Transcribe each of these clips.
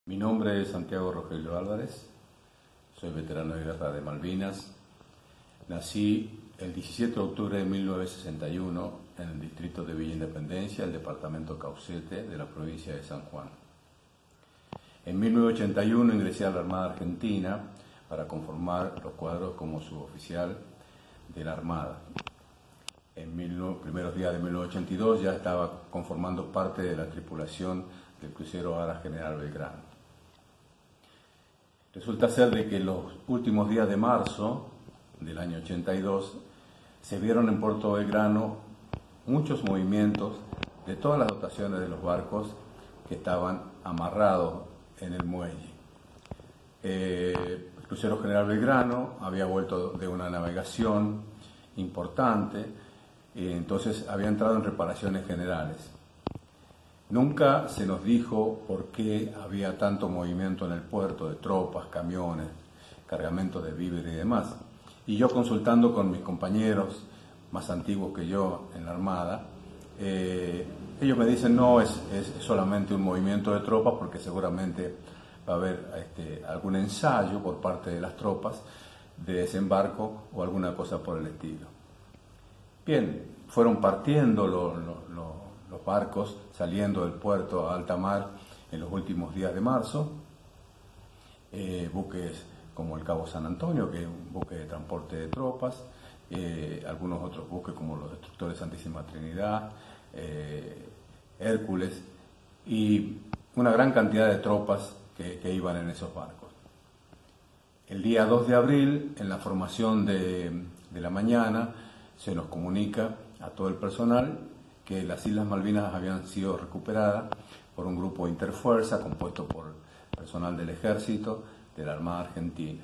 Mi nombre es Santiago Rogelio Álvarez, soy veterano de guerra de Malvinas. Nací el 17 de octubre de 1961 en el distrito de Villa Independencia, el departamento Caucete de la provincia de San Juan. En 1981 ingresé a la Armada Argentina para conformar los cuadros como suboficial de la Armada. En los primeros días de 1982 ya estaba conformando parte de la tripulación del crucero Ara General Belgrano. Resulta ser de que en los últimos días de marzo del año 82 se vieron en Puerto Belgrano muchos movimientos de todas las dotaciones de los barcos que estaban amarrados en el muelle. El crucero General Belgrano había vuelto de una navegación importante y entonces había entrado en reparaciones generales. Nunca se nos dijo por qué había tanto movimiento en el puerto de tropas, camiones, cargamentos de víveres y demás. Y yo consultando con mis compañeros más antiguos que yo en la Armada, ellos me dicen no, es solamente un movimiento de tropas porque seguramente va a haber algún ensayo por parte de las tropas de desembarco o alguna cosa por el estilo. Bien, fueron partiendo los barcos saliendo del puerto a alta mar en los últimos días de marzo, buques como el Cabo San Antonio, que es un buque de transporte de tropas, algunos otros buques como los destructores Santísima Trinidad, Hércules, y una gran cantidad de tropas que iban en esos barcos. El día 2 de abril, en la formación de la mañana, se nos comunica a todo el personal que las Islas Malvinas habían sido recuperadas por un grupo interfuerza compuesto por personal del Ejército, de la Armada Argentina.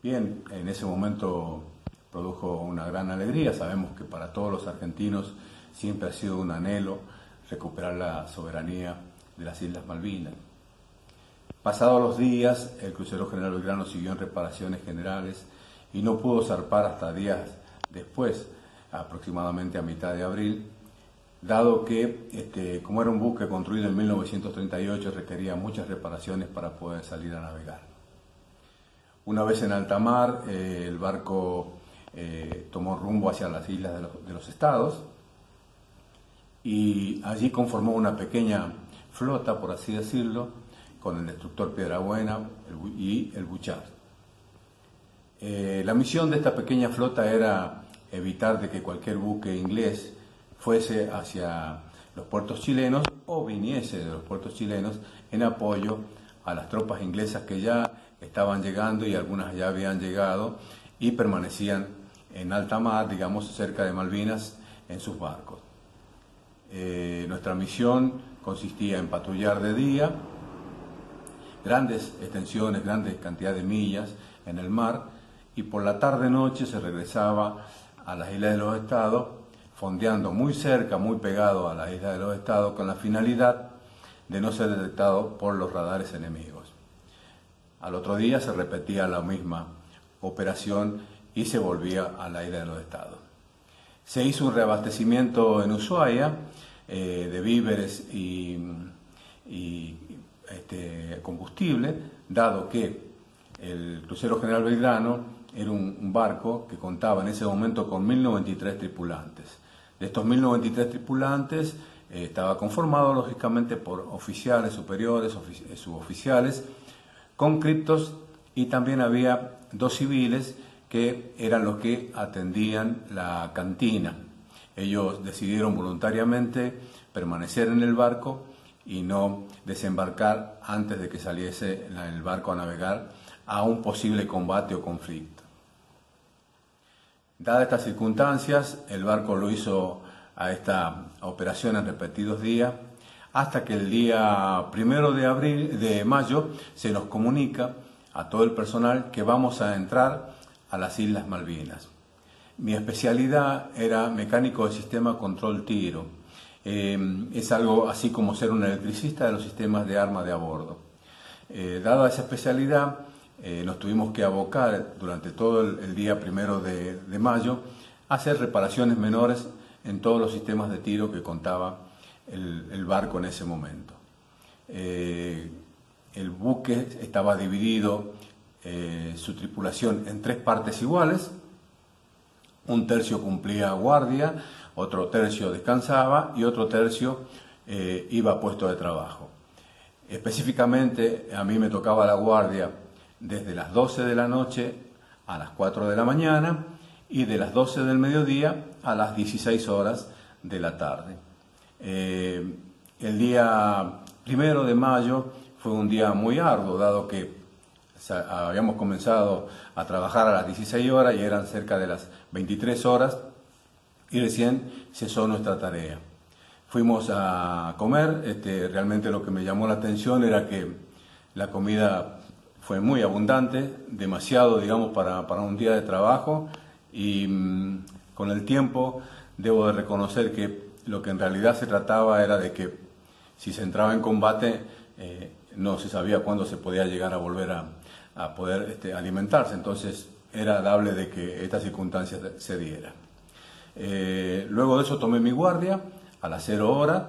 Bien, en ese momento produjo una gran alegría. Sabemos que para todos los argentinos siempre ha sido un anhelo recuperar la soberanía de las Islas Malvinas. Pasados los días, el crucero General Belgrano siguió en reparaciones generales y no pudo zarpar hasta días después, aproximadamente a mitad de abril, dado que, como era un buque construido en 1938, requería muchas reparaciones para poder salir a navegar. Una vez en alta mar, el barco tomó rumbo hacia las islas de los estados y allí conformó una pequeña flota, por así decirlo, con el destructor Piedrabuena y el Buchar. La misión de esta pequeña flota era evitar de que cualquier buque inglés fuese hacia los puertos chilenos o viniese de los puertos chilenos en apoyo a las tropas inglesas que ya estaban llegando y algunas ya habían llegado y permanecían en alta mar, digamos, cerca de Malvinas, en sus barcos. Nuestra misión consistía en patrullar de día grandes extensiones, grandes cantidades de millas en el mar, y por la tarde-noche se regresaba a las Islas de los Estados, fondeando muy cerca, muy pegado a las Islas de los Estados, con la finalidad de no ser detectado por los radares enemigos. Al otro día se repetía la misma operación y se volvía a la Isla de los Estados. Se hizo un reabastecimiento en Ushuaia de víveres y combustible, dado que el crucero General Belgrano era un barco que contaba en ese momento con 1093 tripulantes. De estos 1093 tripulantes estaba conformado lógicamente por oficiales superiores, suboficiales, conscriptos, y también había 2 civiles que eran los que atendían la cantina. Ellos decidieron voluntariamente permanecer en el barco y no desembarcar antes de que saliese el barco a navegar a un posible combate o conflicto. Dadas estas circunstancias, el barco lo hizo a esta operación en repetidos días, hasta que el día 1 de mayo se nos comunica a todo el personal que vamos a entrar a las Islas Malvinas. Mi especialidad era mecánico de sistema control tiro. Es algo así como ser un electricista de los sistemas de arma de a bordo. Dada esa especialidad, nos tuvimos que abocar durante todo el día 1 de mayo a hacer reparaciones menores en todos los sistemas de tiro que contaba el barco en ese momento. el buque estaba dividido, su tripulación, en 3 partes iguales. Un tercio cumplía guardia, otro tercio descansaba y otro tercio iba a puesto de trabajo. Específicamente a mí me tocaba la guardia desde las 12 de la noche a las 4 de la mañana y de las 12 del mediodía a las 16 horas de la tarde. El día 1 de mayo fue un día muy arduo, dado que habíamos comenzado a trabajar a las 16 horas y eran cerca de las 23 horas y recién cesó nuestra tarea. Fuimos a comer, realmente lo que me llamó la atención era que la comida fue muy abundante, demasiado, digamos, para un día de trabajo, y con el tiempo debo de reconocer que lo que en realidad se trataba era de que si se entraba en combate no se sabía cuándo se podía llegar a volver a poder alimentarse, entonces era dable de que esta circunstancia se diera. Luego de eso tomé mi guardia a las 0 horas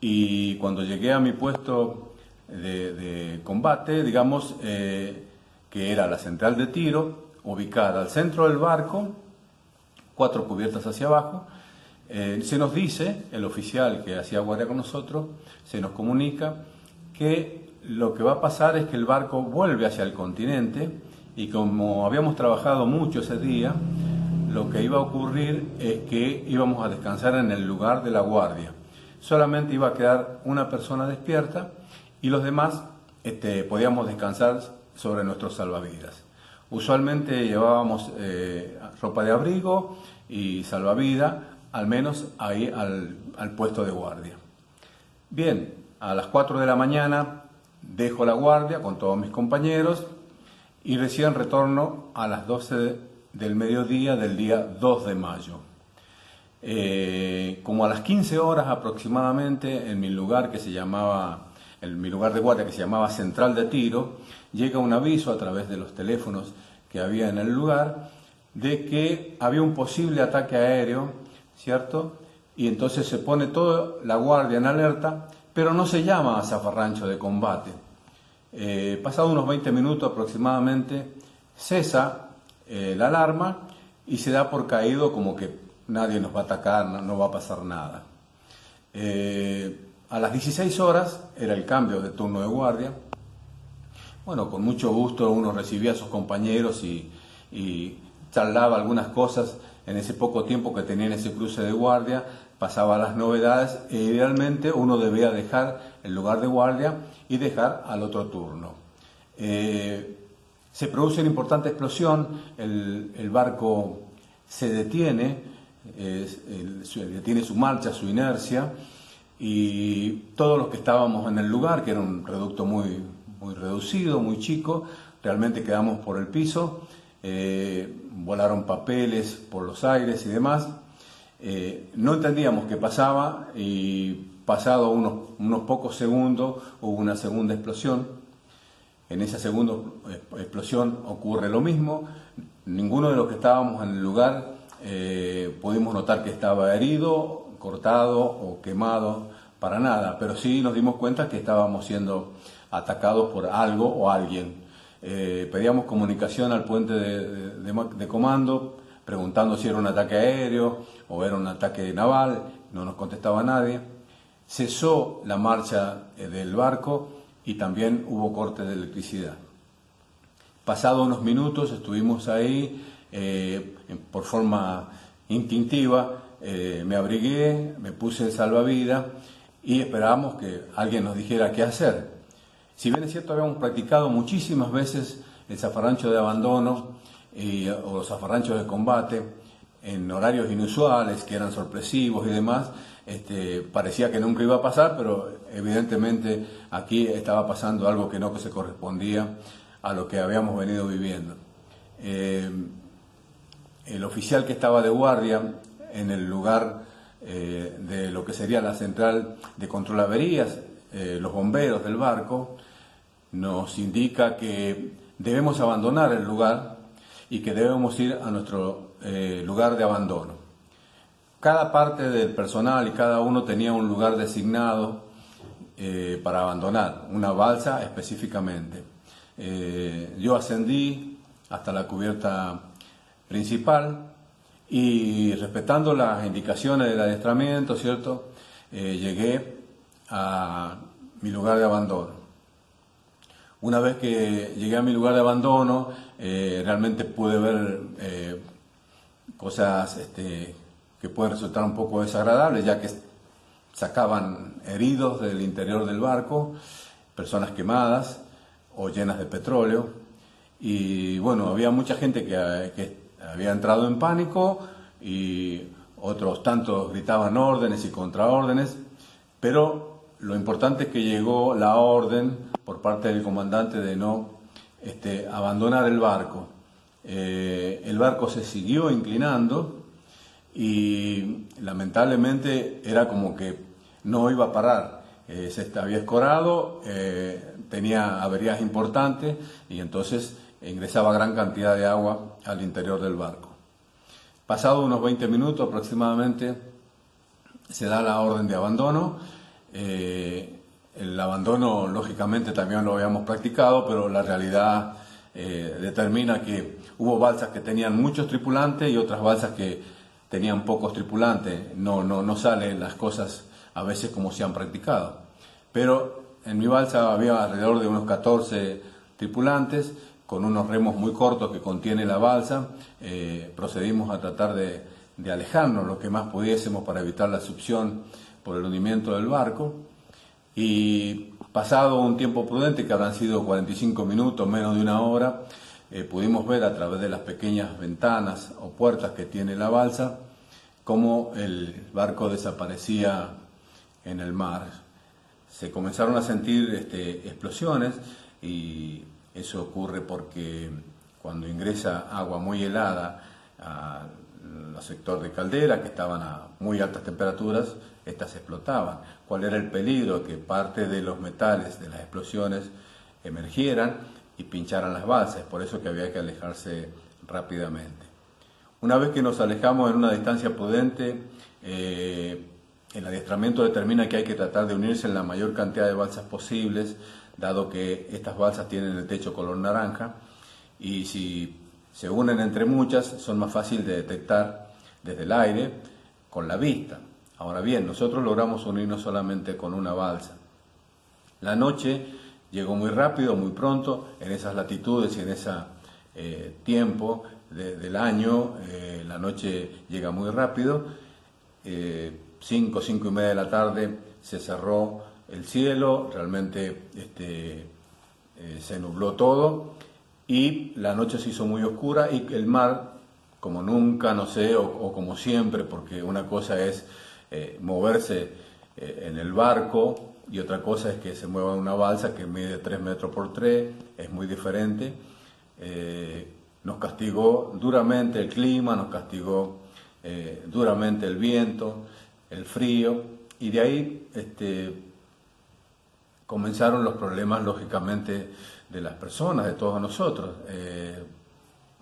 y cuando llegué a mi puesto de combate, digamos, que era la central de tiro, ubicada al centro del barco, 4 cubiertas hacia abajo, se nos dice, el oficial que hacía guardia con nosotros, se nos comunica que lo que va a pasar es que el barco vuelve hacia el continente y como habíamos trabajado mucho ese día, lo que iba a ocurrir es que íbamos a descansar en el lugar de la guardia. Solamente iba a quedar una persona despierta y los demás podíamos descansar sobre nuestros salvavidas. Usualmente llevábamos ropa de abrigo y salvavidas, al menos ahí al puesto de guardia. Bien, a las 4 de la mañana dejo la guardia con todos mis compañeros y recién retorno a las 12 del mediodía del día 2 de mayo. Como a las 15 horas aproximadamente, en mi lugar mi lugar de guardia que se llamaba Central de Tiro, llega un aviso a través de los teléfonos que había en el lugar de que había un posible ataque aéreo, ¿cierto? Y entonces se pone toda la guardia en alerta, pero no se llama a zafarrancho de combate. Pasado unos 20 minutos aproximadamente, cesa la alarma y se da por caído como que nadie nos va a atacar, no va a pasar nada. A las 16 horas era el cambio de turno de guardia. Bueno, con mucho gusto uno recibía a sus compañeros y charlaba algunas cosas en ese poco tiempo que tenía en ese cruce de guardia, pasaba las novedades e idealmente uno debía dejar el lugar de guardia y dejar al otro turno. Se produce una importante explosión, el barco se detiene, detiene su marcha, su inercia, y todos los que estábamos en el lugar, que era un reducto muy reducido, muy chico, realmente quedamos por el piso, volaron papeles por los aires y demás. No entendíamos qué pasaba y pasado unos pocos segundos hubo una segunda explosión. En esa segunda explosión ocurre lo mismo. Ninguno de los que estábamos en el lugar pudimos notar que estaba herido, cortado o quemado, para nada, pero sí nos dimos cuenta que estábamos siendo atacados por algo o alguien. Pedíamos comunicación al puente de comando, preguntando si era un ataque aéreo o era un ataque naval, no nos contestaba nadie. Cesó la marcha del barco y también hubo corte de electricidad. Pasados unos minutos estuvimos ahí, por forma instintiva, me abrigué, me puse el salvavidas y esperábamos que alguien nos dijera qué hacer. Si bien es cierto, habíamos practicado muchísimas veces el zafarrancho de abandono o los zafarranchos de combate en horarios inusuales, que eran sorpresivos y demás, parecía que nunca iba a pasar, pero evidentemente aquí estaba pasando algo que no se correspondía a lo que habíamos venido viviendo. El oficial que estaba de guardia en el lugar de lo que sería la central de control averías, los bomberos del barco, nos indica que debemos abandonar el lugar y que debemos ir a nuestro lugar de abandono. Cada parte del personal y cada uno tenía un lugar designado para abandonar, una balsa específicamente. Yo ascendí hasta la cubierta principal y respetando las indicaciones del adiestramiento, ¿cierto? Llegué a mi lugar de abandono. Una vez que llegué a mi lugar de abandono, realmente pude ver cosas que pueden resultar un poco desagradables, ya que sacaban heridos del interior del barco, personas quemadas o llenas de petróleo. Y bueno, había mucha gente que había entrado en pánico y otros tantos gritaban órdenes y contraórdenes, pero lo importante es que llegó la orden por parte del comandante de no abandonar el barco. El barco se siguió inclinando y lamentablemente era como que no iba a parar. Se había escorado, tenía averías importantes y entonces ingresaba gran cantidad de agua al interior del barco. Pasado unos 20 minutos aproximadamente se da la orden de abandono. El abandono lógicamente también lo habíamos practicado, pero la realidad determina que hubo balsas que tenían muchos tripulantes y otras balsas que tenían pocos tripulantes. No salen las cosas a veces como se han practicado. Pero en mi balsa había alrededor de unos 14 tripulantes, con unos remos muy cortos que contiene la balsa. Procedimos a tratar de alejarnos lo que más pudiésemos para evitar la succión por el hundimiento del barco. Y pasado un tiempo prudente, que habrán sido 45 minutos, menos de una hora, pudimos ver a través de las pequeñas ventanas o puertas que tiene la balsa cómo el barco desaparecía en el mar. Se comenzaron a sentir explosiones y eso ocurre porque cuando ingresa agua muy helada al sector de caldera, que estaban a muy altas temperaturas, estas explotaban. ¿Cuál era el peligro? Que parte de los metales de las explosiones emergieran y pincharan las balsas, por eso que había que alejarse rápidamente. Una vez que nos alejamos en una distancia prudente, el adiestramiento determina que hay que tratar de unirse en la mayor cantidad de balsas posibles, dado que estas balsas tienen el techo color naranja, y si se unen entre muchas son más fáciles de detectar desde el aire con la vista. Ahora bien, nosotros logramos unirnos solamente con una balsa. La noche llegó muy rápido, muy pronto, en esas latitudes y en ese tiempo del año, la noche llega muy rápido. 5 y media de la tarde se cerró el cielo, realmente se nubló todo y la noche se hizo muy oscura y el mar, como nunca, no sé, o como siempre, porque una cosa es moverse en el barco y otra cosa es que se mueva en una balsa que mide 3 metros por 3, es muy diferente. Nos castigó duramente el clima, nos castigó duramente el viento, el frío, y de ahí comenzaron los problemas, lógicamente, de las personas, de todos nosotros.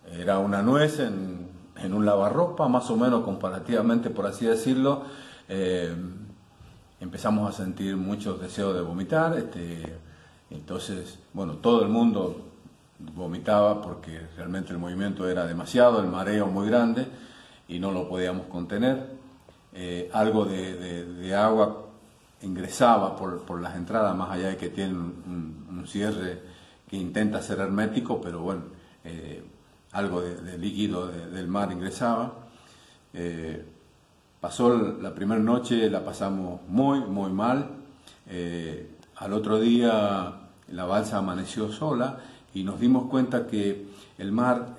Era una nuez en un lavarropa, más o menos comparativamente, por así decirlo. Empezamos a sentir muchos deseos de vomitar, entonces, bueno, todo el mundo vomitaba porque realmente el movimiento era demasiado, el mareo muy grande y no lo podíamos contener. Algo de agua ingresaba por las entradas, más allá de que tiene un cierre que intenta ser hermético, pero bueno, algo de líquido del mar ingresaba. Pasó la primera noche, la pasamos muy mal. Al otro día la balsa amaneció sola y nos dimos cuenta que el mar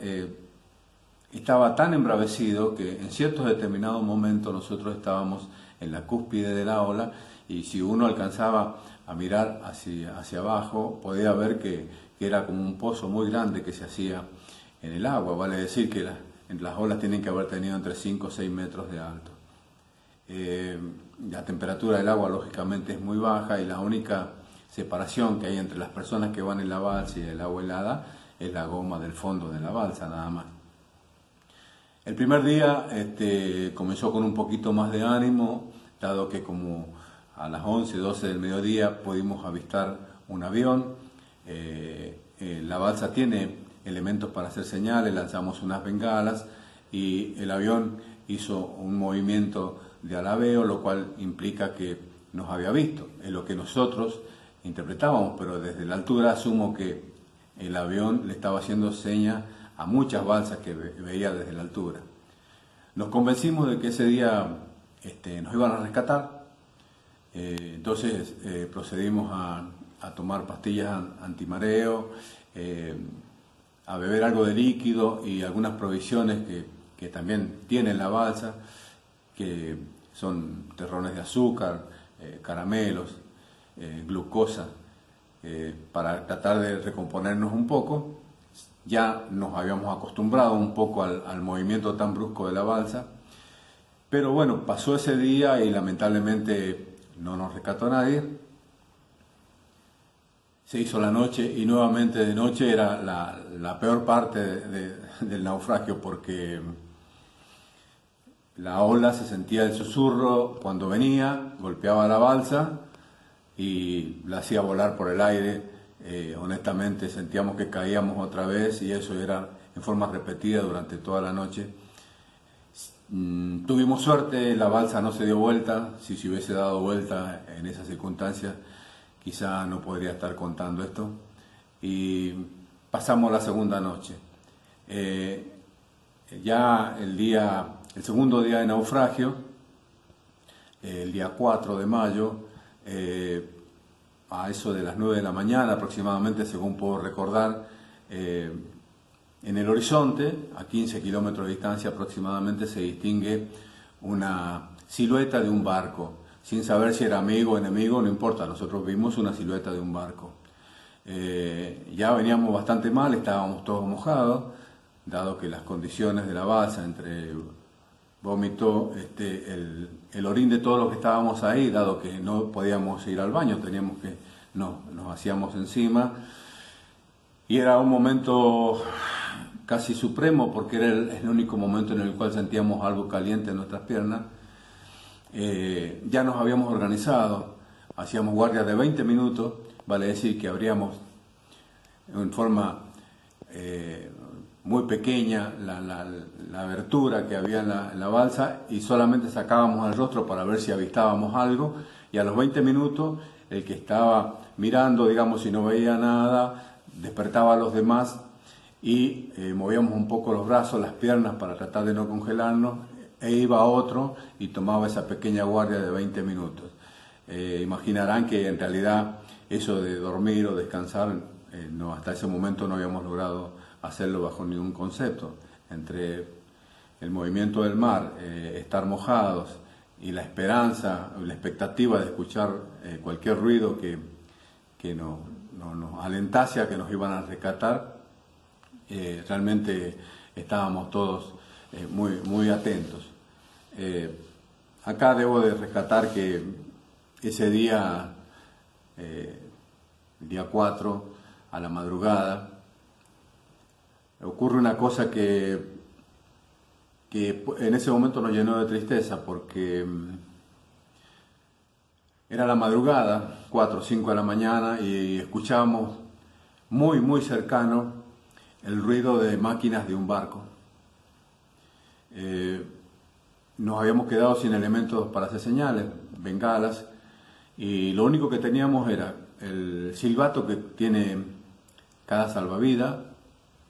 estaba tan embravecido que en ciertos determinados momentos nosotros estábamos en la cúspide de la ola y si uno alcanzaba a mirar hacia abajo podía ver que era como un pozo muy grande que se hacía en el agua, vale decir que las olas tienen que haber tenido entre 5 o 6 metros de alto. La temperatura del agua lógicamente es muy baja y la única separación que hay entre las personas que van en la balsa y el agua helada es la goma del fondo de la balsa, nada más. El primer día comenzó con un poquito más de ánimo, dado que como a las 11, 12 del mediodía pudimos avistar un avión. La balsa tiene elementos para hacer señales, lanzamos unas bengalas y el avión hizo un movimiento de alabeo, lo cual implica que nos había visto. Es lo que nosotros interpretábamos, pero desde la altura asumo que el avión le estaba haciendo señas a muchas balsas que veía desde la altura. Nos convencimos de que ese día nos iban a rescatar, entonces procedimos a tomar pastillas antimareo, a beber algo de líquido y algunas provisiones que también tiene la balsa, que son terrones de azúcar, caramelos, glucosa, para tratar de recomponernos un poco. Ya nos habíamos acostumbrado un poco al movimiento tan brusco de la balsa, pero bueno, pasó ese día y lamentablemente no nos rescató nadie. Se hizo la noche y nuevamente de noche era la peor parte del naufragio, porque la ola se sentía el susurro cuando venía, golpeaba la balsa y la hacía volar por el aire. Honestamente sentíamos que caíamos otra vez y eso era en forma repetida durante toda la noche. Tuvimos suerte, la balsa no se dio vuelta. Si se hubiese dado vuelta en esas circunstancias, quizá no podría estar contando esto. Y pasamos la segunda noche. Ya el segundo día de naufragio, el día 4 de mayo, a eso de las 9 de la mañana aproximadamente, según puedo recordar, en el horizonte, a 15 kilómetros de distancia aproximadamente, se distingue una silueta de un barco. Sin saber si era amigo o enemigo, no importa, nosotros vimos una silueta de un barco. Ya veníamos bastante mal, estábamos todos mojados, dado que las condiciones de la balsa, entre vómito, el orín de todos los que estábamos ahí, dado que no podíamos ir al baño, nos hacíamos encima, y era un momento casi supremo, porque era el único momento en el cual sentíamos algo caliente en nuestras piernas. Ya nos habíamos organizado, hacíamos guardias de 20 minutos, vale decir que abríamos en forma muy pequeña la abertura que había en la balsa y solamente sacábamos el rostro para ver si avistábamos algo, y a los 20 minutos el que estaba mirando, digamos, si no veía nada, despertaba a los demás y movíamos un poco los brazos, las piernas para tratar de no congelarnos, e iba otro y tomaba esa pequeña guardia de 20 minutos. Imaginarán que en realidad eso de dormir o descansar, hasta ese momento no habíamos logrado hacerlo bajo ningún concepto. Entre el movimiento del mar, estar mojados y la esperanza, la expectativa de escuchar cualquier ruido que nos alentase a que nos iban a rescatar, realmente estábamos todos muy atentos. Acá debo de rescatar que ese día, el día 4, a la madrugada, ocurre una cosa que en ese momento nos llenó de tristeza, porque era la madrugada, 4 o 5 de la mañana, y escuchábamos muy cercano el ruido de máquinas de un barco. Nos habíamos quedado sin elementos para hacer señales, bengalas, y lo único que teníamos era el silbato que tiene cada salvavidas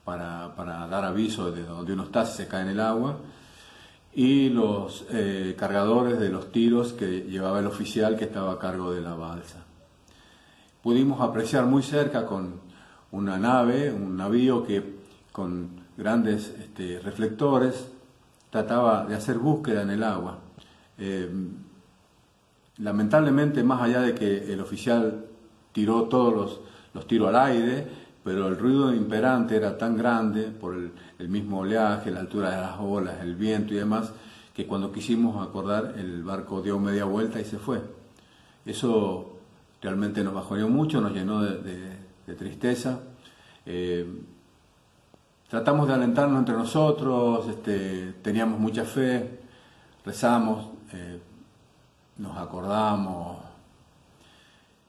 para dar aviso de donde uno está si se cae en el agua, y los cargadores de los tiros que llevaba el oficial que estaba a cargo de la balsa. Pudimos apreciar muy cerca con una nave, un navío que con grandes reflectores trataba de hacer búsqueda en el agua. Lamentablemente, más allá de que el oficial tiró todos los tiros al aire, pero el ruido imperante era tan grande por el mismo oleaje, la altura de las olas, el viento y demás, que cuando quisimos acordar el barco dio media vuelta y se fue. Eso realmente nos bajoneó mucho, nos llenó de tristeza. Tratamos de alentarnos entre nosotros, teníamos mucha fe, rezamos, nos acordamos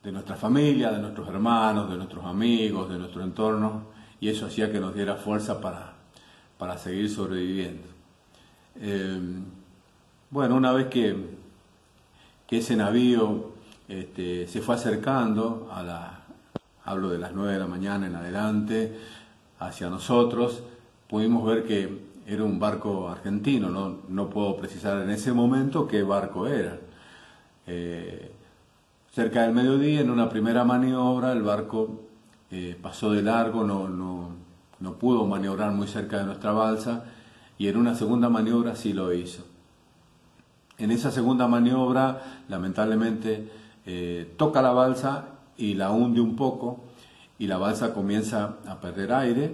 de nuestra familia, de nuestros hermanos, de nuestros amigos, de nuestro entorno, y eso hacía que nos diera fuerza para seguir sobreviviendo. Bueno, una vez que ese navío se fue acercando hablo de las 9 de la mañana en adelante, hacia nosotros, pudimos ver que era un barco argentino, no puedo precisar en ese momento qué barco era. Cerca del mediodía, en una primera maniobra, el barco pasó de largo, no pudo maniobrar muy cerca de nuestra balsa, y en una segunda maniobra sí lo hizo. En esa segunda maniobra, lamentablemente, toca la balsa y la hunde un poco, y la balsa comienza a perder aire,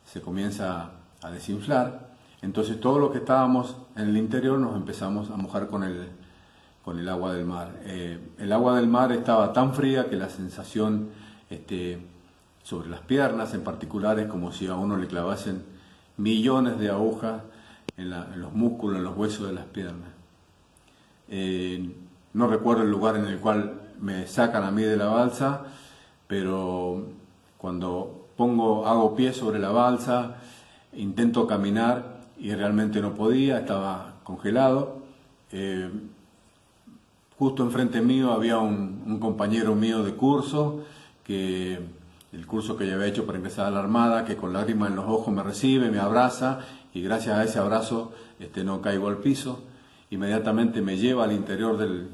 se comienza a desinflar. Entonces todos los que estábamos en el interior nos empezamos a mojar con el agua del mar. El agua del mar estaba tan fría que la sensación sobre las piernas en particular es como si a uno le clavasen millones de agujas en los músculos, en los huesos de las piernas. No recuerdo el lugar en el cual me sacan a mí de la balsa, pero cuando hago pie sobre la balsa, intento caminar y realmente no podía, estaba congelado. Justo enfrente mío había un compañero mío de curso, el curso que yo había hecho para ingresar a la Armada, que con lágrimas en los ojos me recibe, me abraza, y gracias a ese abrazo no caigo al piso. Inmediatamente me lleva al interior del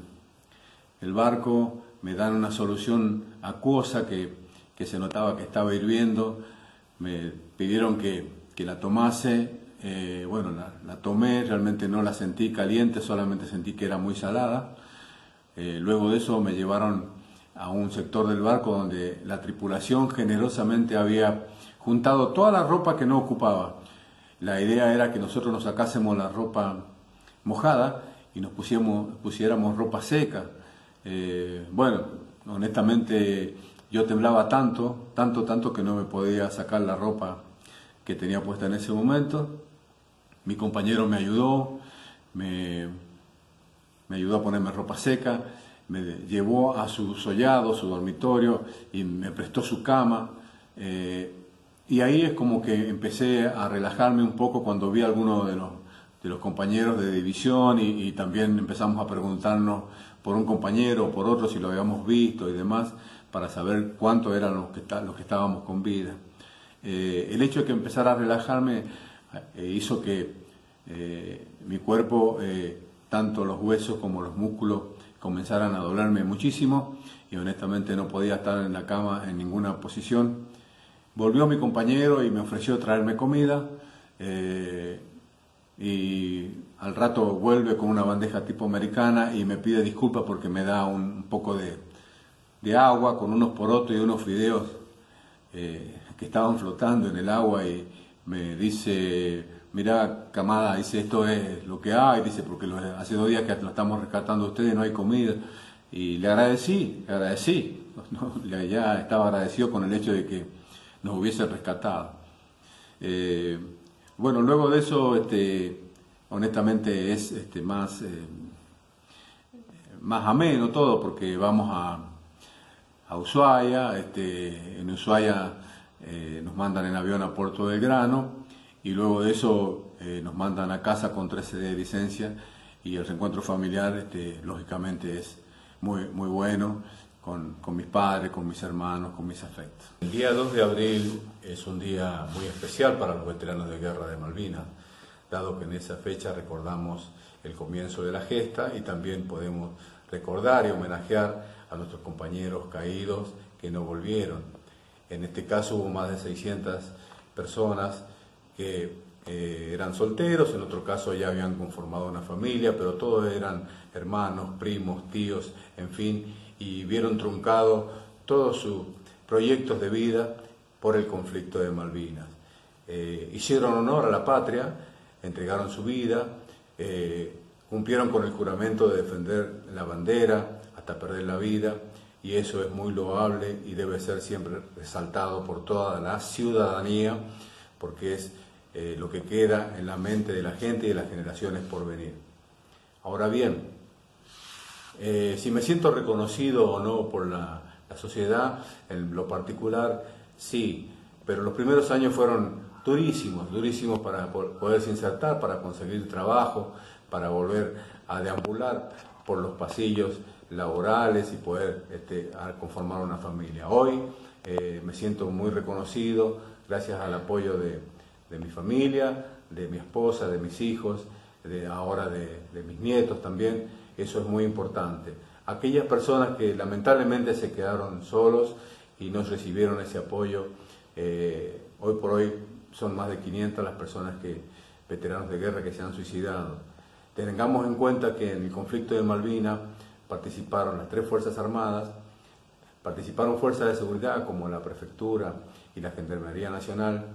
barco, me dan una solución acuosa que se notaba que estaba hirviendo, me pidieron que la tomase, bueno, la tomé, realmente no la sentí caliente, solamente sentí que era muy salada. Luego de eso me llevaron a un sector del barco donde la tripulación generosamente había juntado toda la ropa que no ocupaba. La idea era que nosotros nos sacásemos la ropa mojada y nos pusiéramos ropa seca. Bueno, honestamente yo temblaba tanto que no me podía sacar la ropa que tenía puesta en ese momento. Mi compañero me ayudó, me ayudó a ponerme ropa seca, me llevó a su sollado, su dormitorio, y me prestó su cama. Y ahí es como que empecé a relajarme un poco cuando vi a algunos de los compañeros de división y también empezamos a preguntarnos por un compañero o por otro si lo habíamos visto y demás, para saber cuántos eran los que estábamos con vida. El hecho de que empezara a relajarme hizo que mi cuerpo, tanto los huesos como los músculos, comenzaran a dolerme muchísimo y honestamente no podía estar en la cama en ninguna posición. Volvió mi compañero y me ofreció traerme comida, y al rato vuelve con una bandeja tipo americana y me pide disculpas porque me da un poco de agua con unos porotos y unos fideos que estaban flotando en el agua, y me dice: mirá, camada, dice, esto es lo que hay, dice, porque hace 2 días que lo estamos rescatando a ustedes, no hay comida. Y le agradecí, ¿no? Ya estaba agradecido con el hecho de que nos hubiese rescatado. Bueno, luego de eso, honestamente es más ameno todo, porque vamos a Ushuaia. En Ushuaia nos mandan en avión a Puerto Belgrano, y luego de eso nos mandan a casa con 13 de licencia, y el reencuentro familiar lógicamente es muy bueno con mis padres, con mis hermanos, con mis afectos. El día 2 de abril es un día muy especial para los veteranos de guerra de Malvinas, dado que en esa fecha recordamos el comienzo de la gesta y también podemos recordar y homenajear a nuestros compañeros caídos que no volvieron. En este caso hubo más de 600 personas que eran solteros, en otro caso ya habían conformado una familia, pero todos eran hermanos, primos, tíos, en fin, y vieron truncado todos sus proyectos de vida por el conflicto de Malvinas. Hicieron honor a la patria, entregaron su vida, cumplieron con el juramento de defender la bandera hasta perder la vida, y eso es muy loable y debe ser siempre resaltado por toda la ciudadanía, porque es lo que queda en la mente de la gente y de las generaciones por venir. Ahora bien, si me siento reconocido o no por La sociedad, en lo particular, sí, pero los primeros años fueron durísimos para poderse insertar, para conseguir trabajo, para volver a deambular por los pasillos laborales y poder conformar una familia. Hoy me siento muy reconocido gracias al apoyo de mi familia, de mi esposa, de mis hijos, ahora de mis nietos también. Eso es muy importante. Aquellas personas que lamentablemente se quedaron solos y no recibieron ese apoyo, hoy por hoy son más de 500 las personas veteranos de guerra que se han suicidado. Tengamos en cuenta que en el conflicto de Malvinas participaron las 3 Fuerzas Armadas, participaron fuerzas de seguridad como la Prefectura y la Gendarmería Nacional,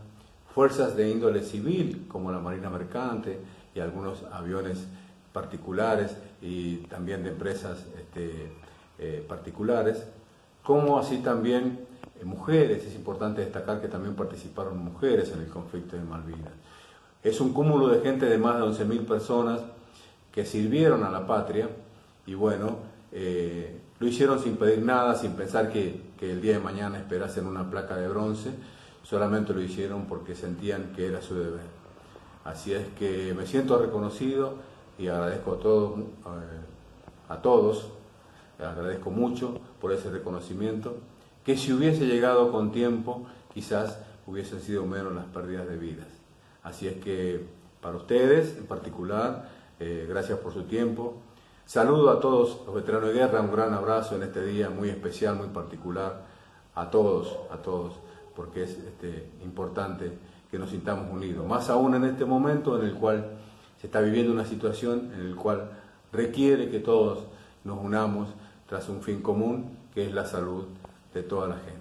fuerzas de índole civil como la Marina Mercante y algunos aviones particulares y también de empresas particulares, como así también mujeres. Es importante destacar que también participaron mujeres en el conflicto de Malvinas. Es un cúmulo de gente de más de 11.000 personas que sirvieron a la patria y bueno, lo hicieron sin pedir nada, sin pensar que el día de mañana esperasen una placa de bronce, solamente lo hicieron porque sentían que era su deber. Así es que me siento reconocido y agradezco a todos, agradezco mucho por ese reconocimiento, que si hubiese llegado con tiempo, quizás hubiesen sido menos las pérdidas de vidas. Así es que para ustedes en particular, gracias por su tiempo. Saludo a todos los veteranos de guerra, un gran abrazo en este día muy especial, muy particular, a todos, porque es importante que nos sintamos unidos, más aún en este momento en el cual se está viviendo una situación en el cual requiere que todos nos unamos tras un fin común, que es la salud de toda la gente.